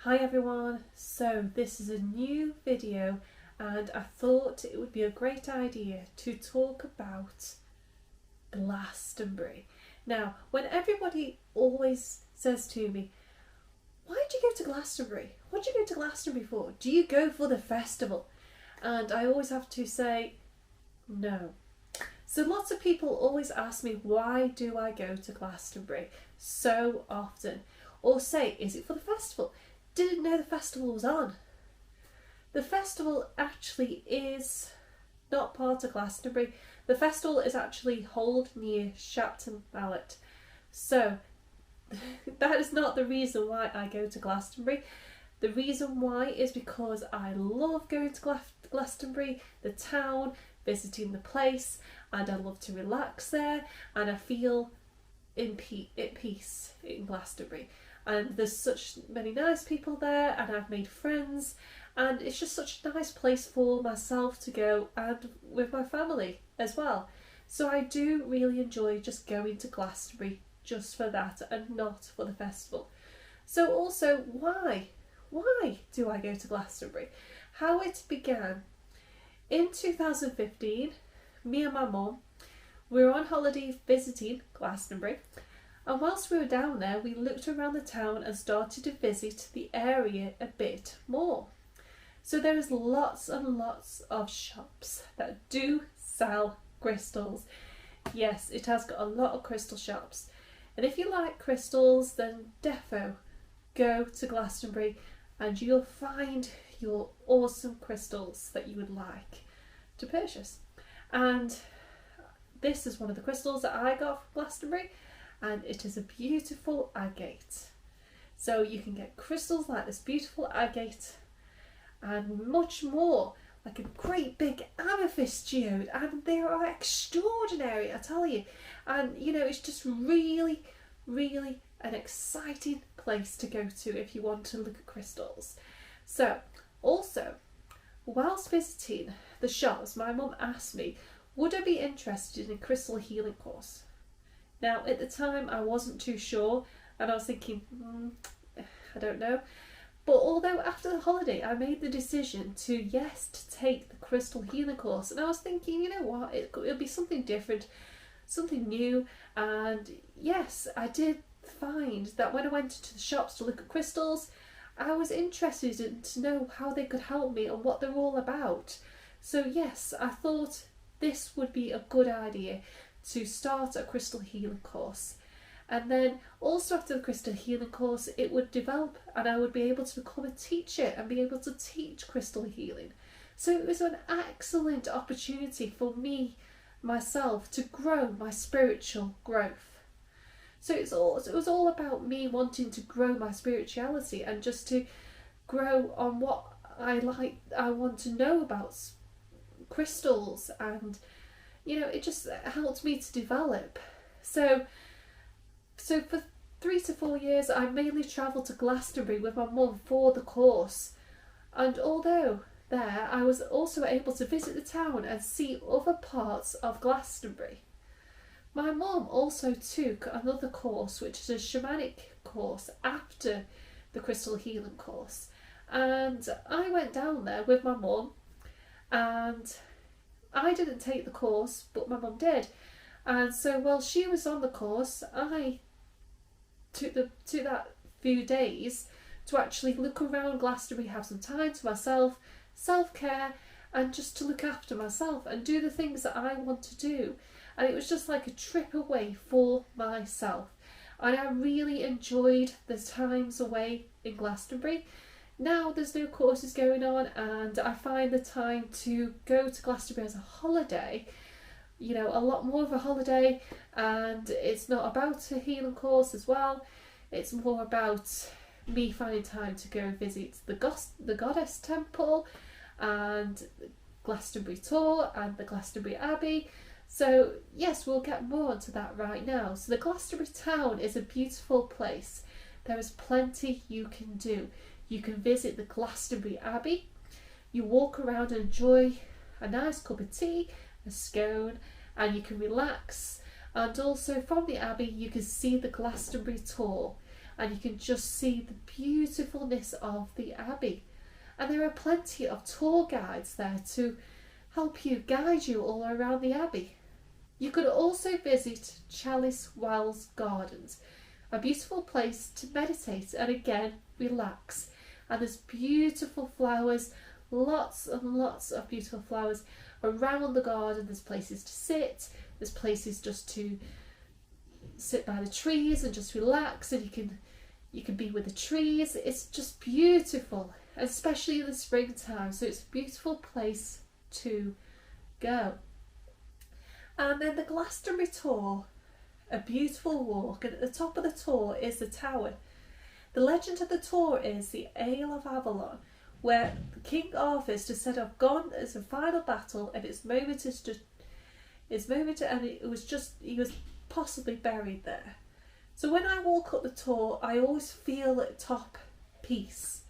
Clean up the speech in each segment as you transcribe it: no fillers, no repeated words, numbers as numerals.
Hi everyone, so this is a new video and I thought it would be a great idea to talk about Glastonbury. Now, when everybody always says to me, why did you go to Glastonbury? What did you go to Glastonbury for? Do you go for the festival? And I always have to say, no. So lots of people always ask me, why do I go to Glastonbury so often? Or say, is it for the festival? Didn't know the festival was on. The festival actually is not part of Glastonbury. The festival is actually held near Shapton Mallet. So that is not the reason why I go to Glastonbury. The reason why is because I love going to Glastonbury, the town, visiting the place, and I love to relax there, and I feel at peace in Glastonbury. And there's such many nice people there, and I've made friends, and it's just such a nice place for myself to go and with my family as well. So I do really enjoy just going to Glastonbury just for that and not for the festival. So also, why do I go to Glastonbury? How it began. In 2015, me and my mum, we were on holiday visiting Glastonbury. And whilst we were down there, we looked around the town and started to visit the area a bit more. So there is lots and lots of shops that do sell crystals. Yes, it has got a lot of crystal shops. And if you like crystals, then defo go to Glastonbury and you'll find your awesome crystals that you would like to purchase. And this is one of the crystals that I got from Glastonbury. And it is a beautiful agate. So you can get crystals like this beautiful agate and much more, like a great big amethyst geode, and they are extraordinary, I tell you. And you know, it's just really an exciting place to go to if you want to look at crystals. So also, whilst visiting the shops, my mum asked me, would I be interested in a crystal healing course? Now, at the time, I wasn't too sure, and I was thinking, I don't know. But although after the holiday, I made the decision to take the crystal healing course, and I was thinking, you know what, it'll be something different, something new. And yes, I did find that when I went into the shops to look at crystals, I was interested to know how they could help me and what they're all about. So yes, I thought this would be a good idea to start a crystal healing course. And then also after the crystal healing course, it would develop and I would be able to become a teacher and be able to teach crystal healing. So it was an excellent opportunity for me, myself, to grow my spiritual growth. So it was all about me wanting to grow my spirituality and just to grow on what I want to know about crystals, and you know, it just helped me to develop. So for 3 to 4 years, I mainly travelled to Glastonbury with my mum for the course. And although there, I was also able to visit the town and see other parts of Glastonbury. My mum also took another course, which is a shamanic course after the crystal healing course. And I went down there with my mum, and I didn't take the course, but my mum did. And so while she was on the course, I took that few days to actually look around Glastonbury, have some time to myself, self-care, and just to look after myself and do the things that I want to do. And it was just like a trip away for myself. And I really enjoyed the times away in Glastonbury. Now there's no courses going on, and I find the time to go to Glastonbury as a holiday, you know, a lot more of a holiday. And it's not about a healing course as well, it's more about me finding time to go visit the goddess temple and Glastonbury Tor and the Glastonbury Abbey. So yes, we'll get more onto that right now. So the Glastonbury Town is a beautiful place. There is plenty you can do. You can visit the Glastonbury Abbey. You walk around and enjoy a nice cup of tea, a scone, and you can relax. And also from the Abbey, you can see the Glastonbury Tor. and you can just see the beautifulness of the Abbey. And there are plenty of tour guides there to help you, guide you all around the Abbey. You could also visit Chalice Wells Gardens, a beautiful place to meditate and again relax. And there's beautiful flowers, lots and lots of beautiful flowers around the garden. There's places to sit, there's places just to sit by the trees and just relax, and you can be with the trees. It's just beautiful, especially in the springtime, so it's a beautiful place to go. And then the Glastonbury Tor, a beautiful walk, and at the top of the Tor is the tower. The legend of the Tor is the Ale of Avalon, where King Arthur is to set up gone as a final battle, and he was possibly buried there. So when I walk up the Tor, I always feel at top peace.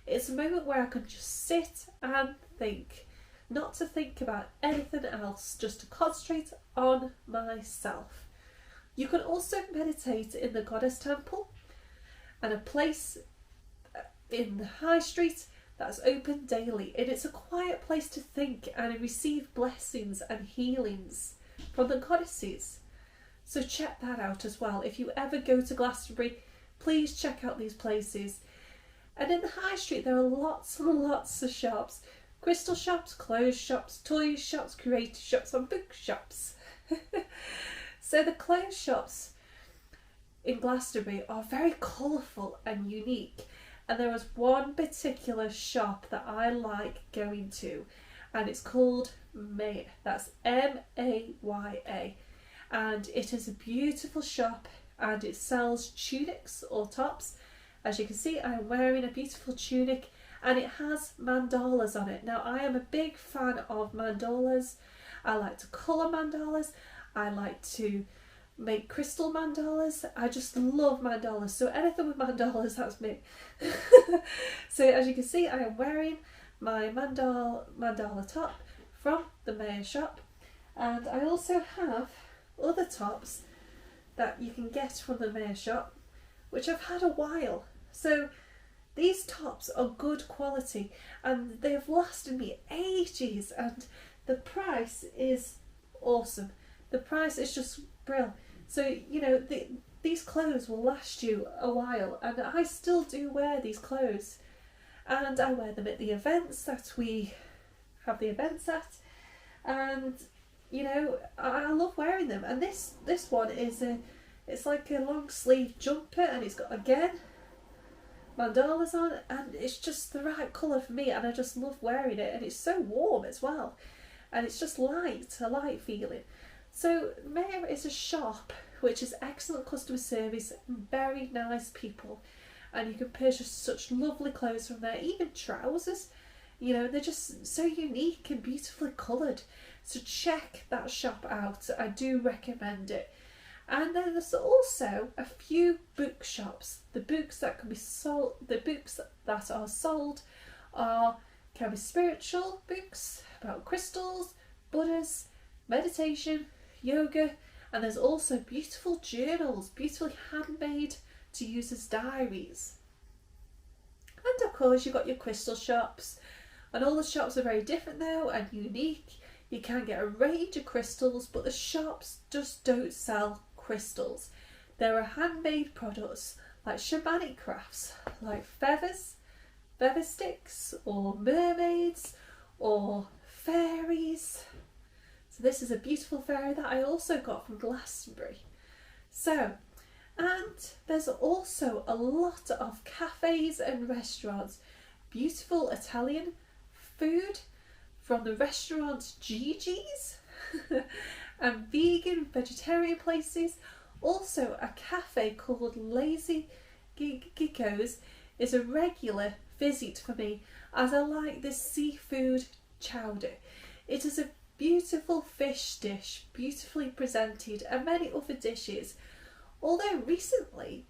It's a moment where I can just sit and think, not to think about anything else, just to concentrate on myself. You can also meditate in the Goddess Temple, and a place in the High Street that's open daily, and it's a quiet place to think and receive blessings and healings from the goddesses. So check that out as well. If you ever go to Glastonbury, please check out these places. And in the High Street there are lots and lots of shops. Crystal shops, clothes shops, toy shops, creative shops and book shops. So the clothes shops in Glastonbury are very colourful and unique. And there was one particular shop that I like going to, and it's called Maya. That's M-A-Y-A. And it is a beautiful shop, and it sells tunics or tops. As you can see, I'm wearing a beautiful tunic, and it has mandalas on it. Now, I am a big fan of mandalas. I like to colour mandalas. I like to make crystal mandalas. I just love mandalas. So anything with mandalas, that's me. So as you can see, I am wearing my mandala top from the Mayor shop. And I also have other tops that you can get from the Mayor shop, which I've had a while. So these tops are good quality and they have lasted me ages, and the price is awesome. The price is just brilliant. So, you know, these clothes will last you a while, and I still do wear these clothes. And I wear them at the events that we have the events at. And, you know, I love wearing them. And this one is it's like a long sleeve jumper, and it's got, again, mandalas on, and it's just the right colour for me, and I just love wearing it, and it's so warm as well, and it's just light, a light feeling. So Mayor is a shop which is excellent customer service and very nice people, and you can purchase such lovely clothes from there, even trousers. You know, they're just so unique and beautifully coloured. So check that shop out, I do recommend it. And then there's also a few bookshops. The books that can be sold, the books that are sold can be spiritual books about crystals, Buddhas, meditation, yoga, and there's also beautiful journals, beautifully handmade to use as diaries. And of course you've got your crystal shops, and all the shops are very different though and unique. You can get a range of crystals, but the shops just don't sell crystals. There are handmade products like shamanic crafts, like feathers, feather sticks, or mermaids, or fairies. So this is a beautiful fairy that I also got from Glastonbury. So, and there's also a lot of cafes and restaurants, beautiful Italian food from the restaurant Gigi's, and vegan, vegetarian places. Also a cafe called Lazy Geckos is a regular visit for me, as I like this seafood chowder. It is a beautiful fish dish, beautifully presented, and many other dishes. Although recently,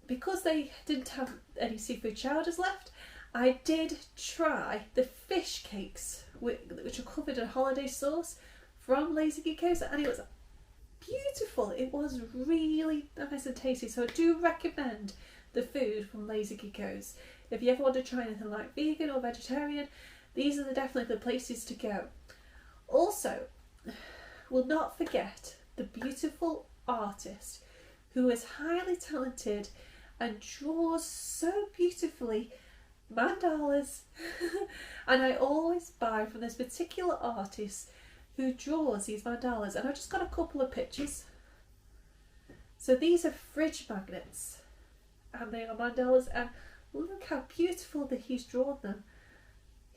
because they didn't have any seafood chowders left, I did try the fish cakes which are covered in holiday sauce from Lazy Geckos, and it was beautiful. It was really nice and tasty. So I do recommend the food from Lazy Geekos. If you ever want to try anything like vegan or vegetarian, these are definitely the places to go. Also, we'll not forget the beautiful artist who is highly talented and draws so beautifully mandalas. And I always buy from this particular artist who draws these mandalas, and I've just got a couple of pictures. So these are fridge magnets and they are mandalas, and look how beautiful that he's drawn them.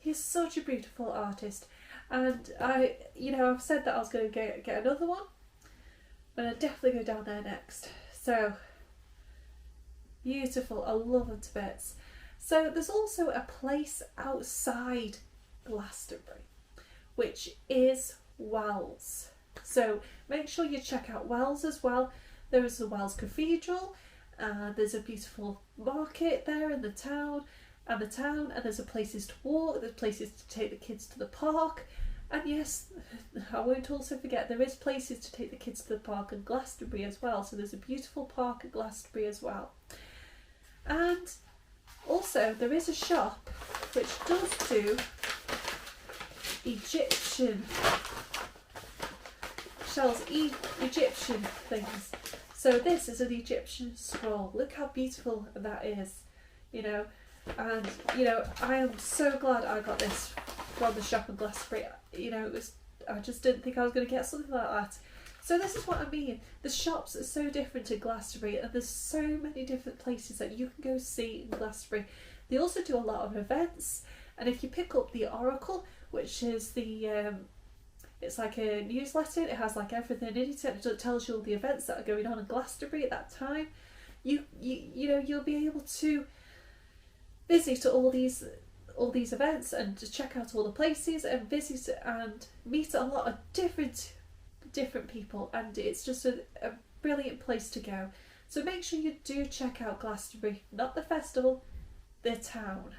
He's such a beautiful artist, and I've said that I was going to get another one, but I'll definitely go down there next. So beautiful, I love them to bits. So there's also a place outside Glastonbury, which is Wells. So make sure you check out Wells as well. There is the Wells Cathedral, there's a beautiful market there in the town, and there's places to walk, there's places to take the kids to the park, and yes, I won't also forget there is places to take the kids to the park in Glastonbury as well. So there's a beautiful park at Glastonbury as well. And also there is a shop which does do Egyptian shells, Egyptian things. So this is an Egyptian scroll. Look how beautiful that is, and I am so glad I got this from the shop in Glastonbury. I just didn't think I was going to get something like that. So this is what I mean. The shops are so different in Glastonbury, and there's so many different places that you can go see in Glastonbury. They also do a lot of events, and if you pick up the Oracle, which is the it's like a newsletter, it has like everything in it, and it tells you all the events that are going on in Glastonbury at that time. You'll be able to visit all these events and to check out all the places and visit and meet a lot of different people, and it's just a brilliant place to go. So make sure you do check out Glastonbury, not the festival, the town.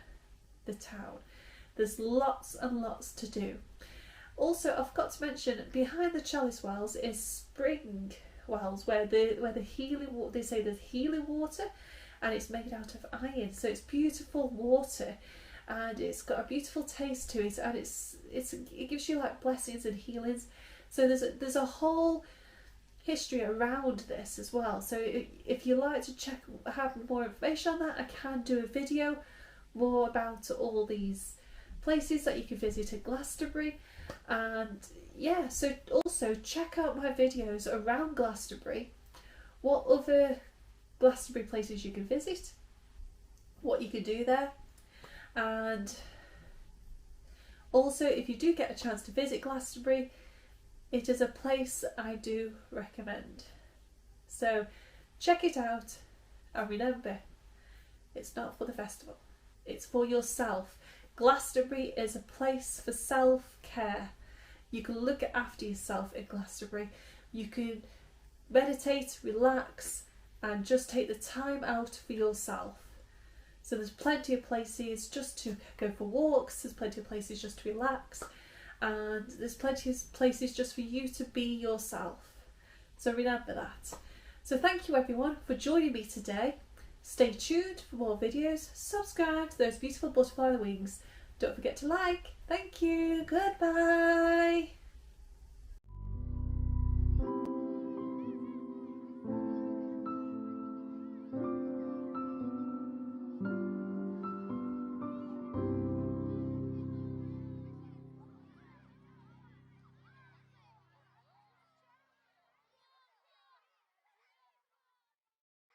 There's lots and lots to do. Also, I've got to mention, behind the Chalice Wells is Spring Wells, where the healing water, they say there's healing water, and it's made out of iron. So it's beautiful water, and it's got a beautiful taste to it, and it gives you like blessings and healings. So there's a whole history around this as well. So if you like to have more information on that, I can do a video more about all these places that you can visit in Glastonbury. And yeah, so also check out my videos around Glastonbury, what other Glastonbury places you can visit, what you can do there, and also if you do get a chance to visit Glastonbury, it is a place I do recommend. So check it out, and remember, it's not for the festival, it's for yourself. Glastonbury is a place for self-care. You can look after yourself in Glastonbury. You can meditate, relax, and just take the time out for yourself. So there's plenty of places just to go for walks, there's plenty of places just to relax, and there's plenty of places just for you to be yourself. So remember that. So thank you everyone for joining me today. Stay tuned for more videos, subscribe to those beautiful butterfly wings. Don't forget to like. Thank you. Goodbye.